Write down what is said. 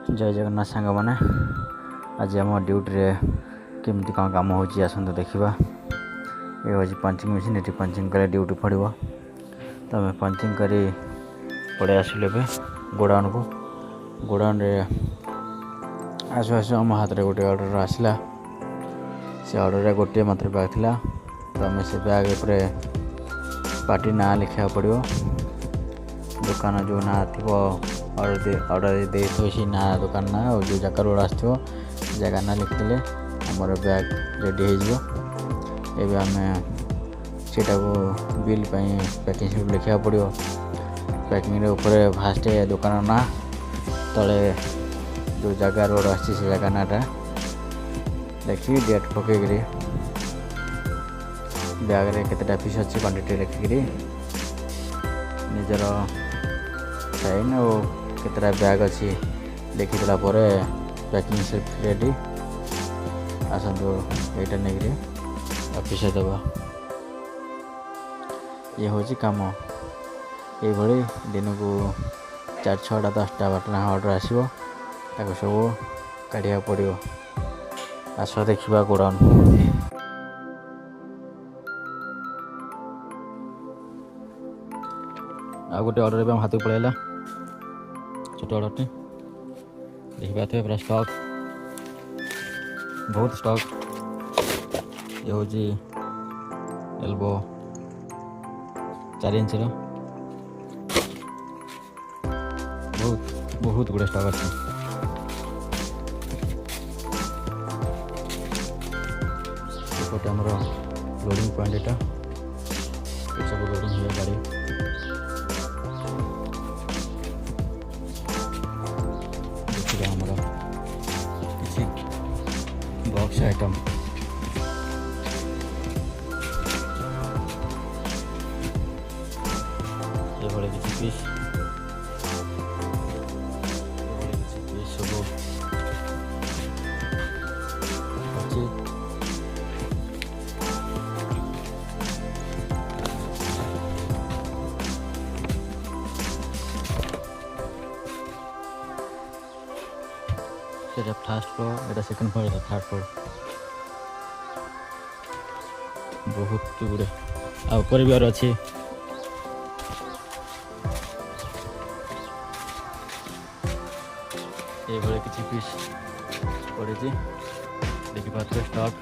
जय जगन्नाथ सांग मैंने आज आम ड्यूटी रे केमती कौन काम हो आसतु देखा। ये हूँ पंचिंग मेसीन, ये पंचिंग कर ड्यूटी पड़ो। तो आम पंचिंग कर पड़े आसिलु ए गोडाउन को। गोडाउन रे आसु आसु आम हाथ में गोटे ऑर्डर आसला। से ऑर्डर रे गोटे मात्र बैग थिला। तो आम से बैग पर पार्टी ना लिखा पड़ो। दुकान जो ना थी ऑर्डर दे सी ना दुकान ना और जो जगह रोड आसो जगह ना लिखिले आमर बैग रेडी हो। आम सीटा को बिल पैकिंग सीट लिखा पड़ो। पैकिंग ऊपर फास्ट दुकान ना तले जो जगह रोड आसी से जगह नाटा देखिए डेट पकईक बैग रे केतेटा पीस अच्छी क्वांटिटी लिखिकी निजर साइन और केतटा बैग अच्छी लिखिदेला पैकिंग सीट रेडी। आसतु यहाँ नहीं ऑफिस दबा। ये हूँ कम ये दिन को 4-6टा 10टा 12टा ऑर्डर आसो सब काढ़ा पड़ो। आस देखा गोडाउन आ गोटे ऑर्डर भी हाथ को पड़ेगा छोट ऑर्डर देखिए पूरा स्टॉक बहुत स्टॉक। ये हूँ एल्बो 4 इंच बहुत गुड़े स्टॉक अच्छे। एपटे आमर लोडिंग पॉइंट यहाँ सब लोडिंग हुए गाड़ी। किसी बॉक्स आइटम ये किसी पीस सब अच्छी। सेटा फर्स्ट फ्लोर, एटा सेकंड फ्लोर, एटा थर्ड फ्लोर। बहुत गुड़े आपर भी और अच्छी। ये किसी पीस पड़ी देखिए स्टॉक।